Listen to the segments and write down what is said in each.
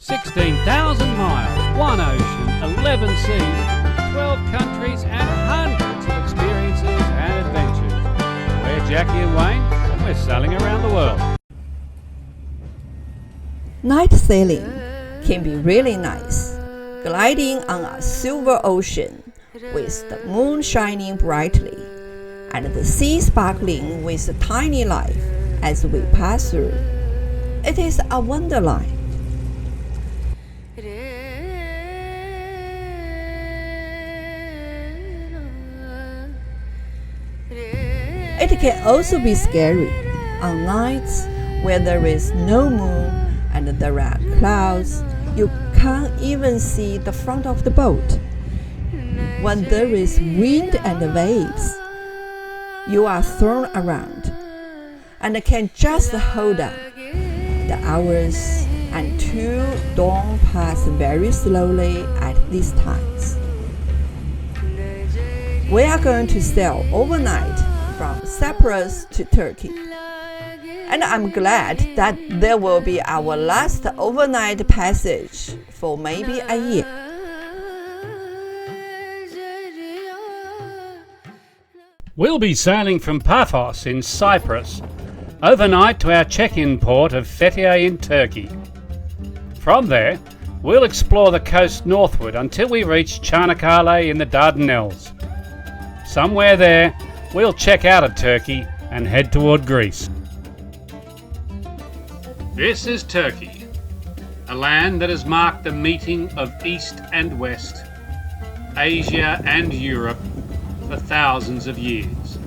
16,000 miles, one ocean, 11 seas, 12 countries and hundreds of experiences and adventures. We're Jackie and Wayne and we're sailing around the world. Night sailing can be really nice, gliding on a silver ocean with the moon shining brightly and the sea sparkling with a tiny life as we pass through. It is a wonderland. It can also be scary on nights where there is no moon and there are clouds. You can't even see the front of the boat. When there is wind and waves, you are thrown around and can just hold on. The hours until dawn pass very slowly at these times. We are going to sail overnight from Cyprus to Turkey. And I'm glad that there will be our last overnight passage for maybe a year. We'll be sailing from Paphos in Cyprus overnight to our check-in port of Fethiye in Turkey. From there, we'll explore the coast northward until we reach Çanakkale in the Dardanelles. Somewhere there, we'll check out of Turkey and head toward Greece. This is Turkey, a land that has marked the meeting of East and West, Asia and Europe for thousands of years.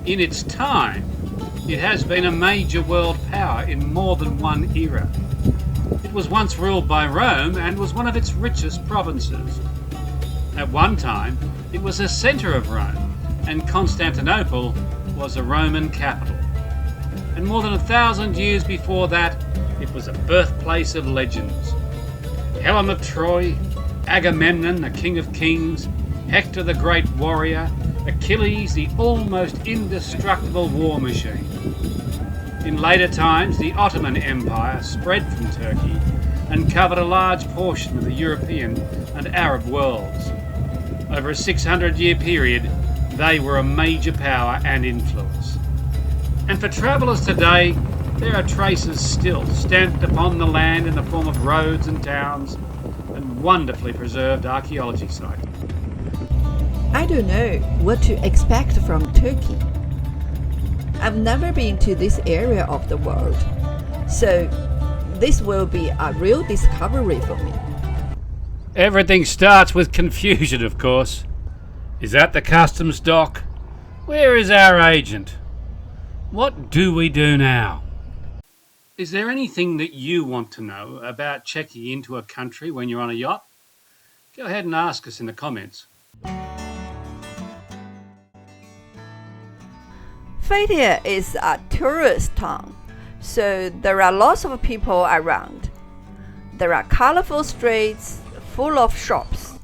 In its time, it has been a major world power in more than one era. It was once ruled by Rome and was one of its richest provinces. At one time, it was a centre of Rome, and Constantinople was a Roman capital. And more than 1,000 years before that, it was a birthplace of legends. Helen of Troy, Agamemnon, the king of kings, Hector the great warrior, Achilles the almost indestructible war machine. In later times, the Ottoman Empire spread from Turkey and covered a large portion of the European and Arab worlds. Over a 600-year period, they were a major power and influence. And for travellers today, there are traces still stamped upon the land in the form of roads and towns and wonderfully preserved archaeology sites. I don't know what to expect from Turkey. I've never been to this area of the world, so this will be a real discovery for me. Everything starts with confusion, of course. Is that the customs dock? Where is our agent? What do we do now? Is there anything that you want to know about checking into a country when you're on a yacht? Go ahead and ask us in the comments. Fethiye is a tourist town, so there are lots of people around. There are colorful streets full of shops.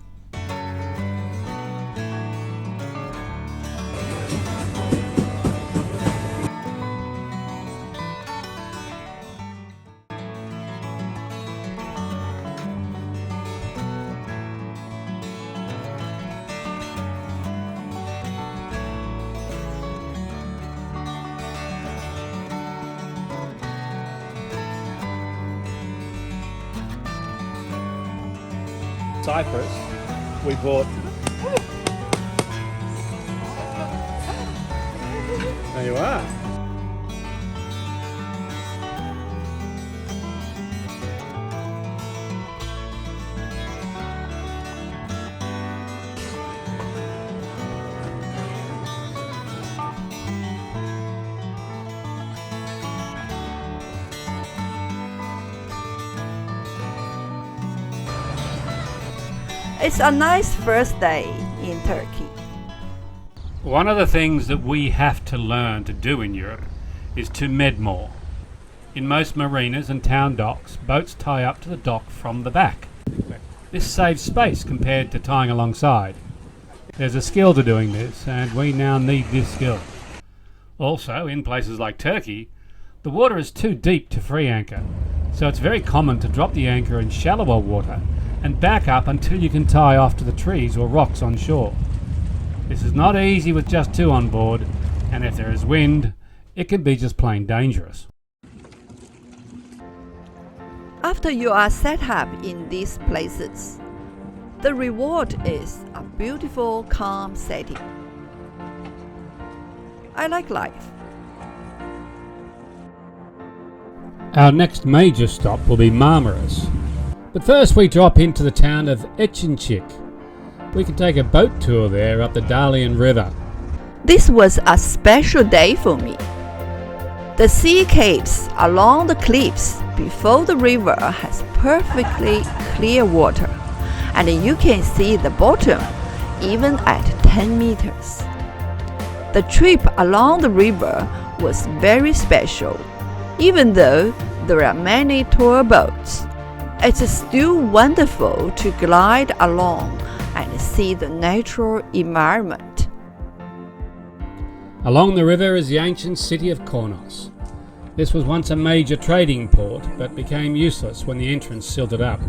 Cyprus, we bought. There you are. It's a nice first day in Turkey. One of the things that we have to learn to do in Europe is to med more. In most marinas and town docks, boats tie up to the dock from the back. This saves space compared to tying alongside. There's a skill to doing this, and we now need this skill. Also, in places like Turkey, the water is too deep to free anchor, so it's very common to drop the anchor in shallower water and back up until you can tie off to the trees or rocks on shore. This is not easy with just two on board, and if there is wind, it can be just plain dangerous. After you are set up in these places, the reward is a beautiful, calm setting. I like life. Our next major stop will be Marmaris. But first we drop into the town of Ep2. We can take a boat tour there up the Dalian River. This was a special day for me. The sea caves along the cliffs before the river has perfectly clear water, and you can see the bottom even at 10 meters. The trip along the river was very special. Even though there are many tour boats, it's still wonderful to glide along and see the natural environment. Along the river is the ancient city of Kornos. This was once a major trading port, but became useless when the entrance silted up.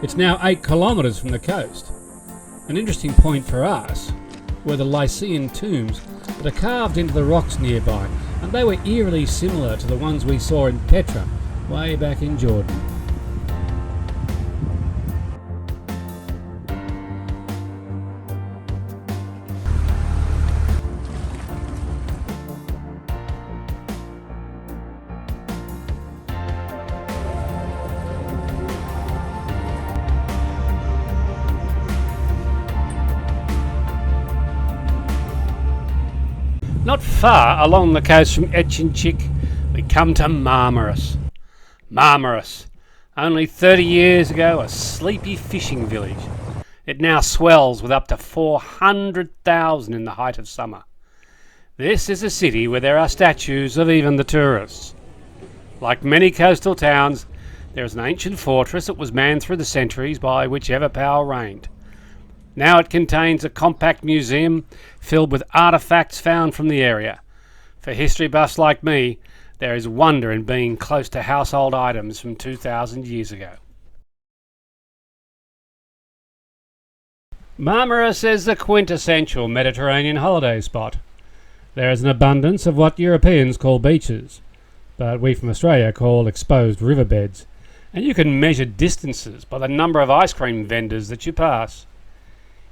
It's now 8 kilometres from the coast. An interesting point for us were the Lycian tombs that are carved into the rocks nearby, and they were eerily similar to the ones we saw in Petra way back in Jordan. Not far along the coast from Ep2, we come to Marmaris. Marmaris, only 30 years ago a sleepy fishing village. It now swells with up to 400,000 in the height of summer. This is a city where there are statues of even the tourists. Like many coastal towns, there is an ancient fortress that was manned through the centuries by whichever power reigned. Now it contains a compact museum filled with artefacts found from the area. For history buffs like me, there is wonder in being close to household items from 2,000 years ago. Marmaris is the quintessential Mediterranean holiday spot. There is an abundance of what Europeans call beaches, but we from Australia call exposed riverbeds, and you can measure distances by the number of ice cream vendors that you pass.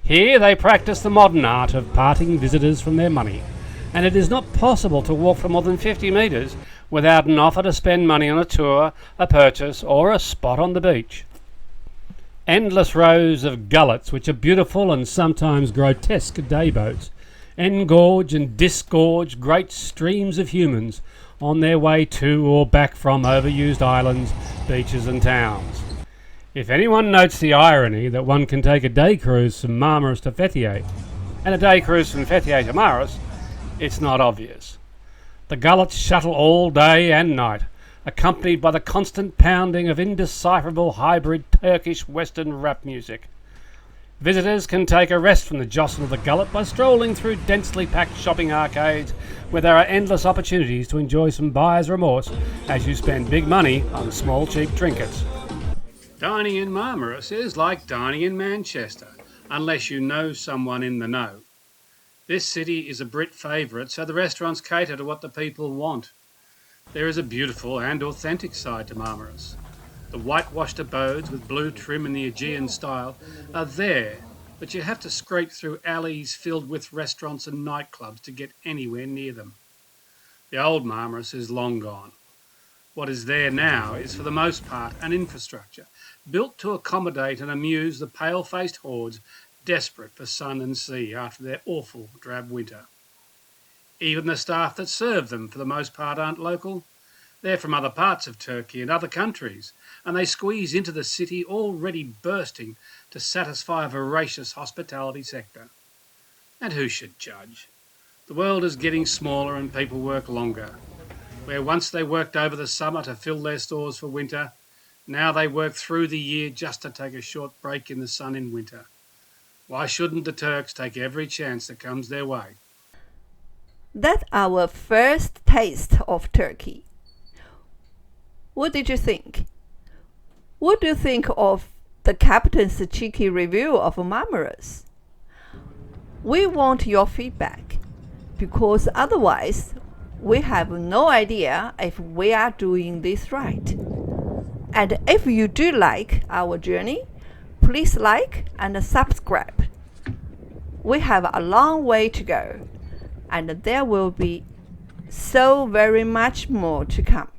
Here they practice the modern art of parting visitors from their money, and it is not possible to walk for more than 50 metres without an offer to spend money on a tour, a purchase, or a spot on the beach. Endless rows of gullets, which are beautiful and sometimes grotesque day boats, engorge and disgorge great streams of humans on their way to or back from overused islands, beaches and towns. If anyone notes the irony that one can take a day cruise from Marmaris to Cathay and a day cruise from Cathay to Marmaris, it's not obvious. The gullets shuttle all day and night, accompanied by the constant pounding of indecipherable hybrid Turkish Western rap music. Visitors can take a rest from the jostle of the gullet by strolling through densely packed shopping arcades where there are endless opportunities to enjoy some buyer's remorse as you spend big money on small cheap trinkets. Dining in Marmaris is like dining in Manchester, unless you know someone in the know. This city is a Brit favourite, so the restaurants cater to what the people want. There is a beautiful and authentic side to Marmaris. The whitewashed abodes with blue trim in the Aegean style are there, but you have to scrape through alleys filled with restaurants and nightclubs to get anywhere near them. The old Marmaris is long gone. What is there now is for the most part an infrastructure built to accommodate and amuse the pale-faced hordes desperate for sun and sea after their awful drab winter. Even the staff that serve them for the most part aren't local. They're from other parts of Turkey and other countries, and they squeeze into the city already bursting to satisfy a voracious hospitality sector. And who should judge? The world is getting smaller and people work longer. Where once they worked over the summer to fill their stores for winter, now they work through the year just to take a short break in the sun in winter. Why shouldn't the Turks take every chance that comes their way? That's our first taste of Turkey. What did you think? What do you think of the captain's cheeky review of Marmaris? We want your feedback, because otherwise we have no idea if we are doing this right. And if you do like our journey, please like and subscribe. We have a long way to go, and there will be so very much more to come.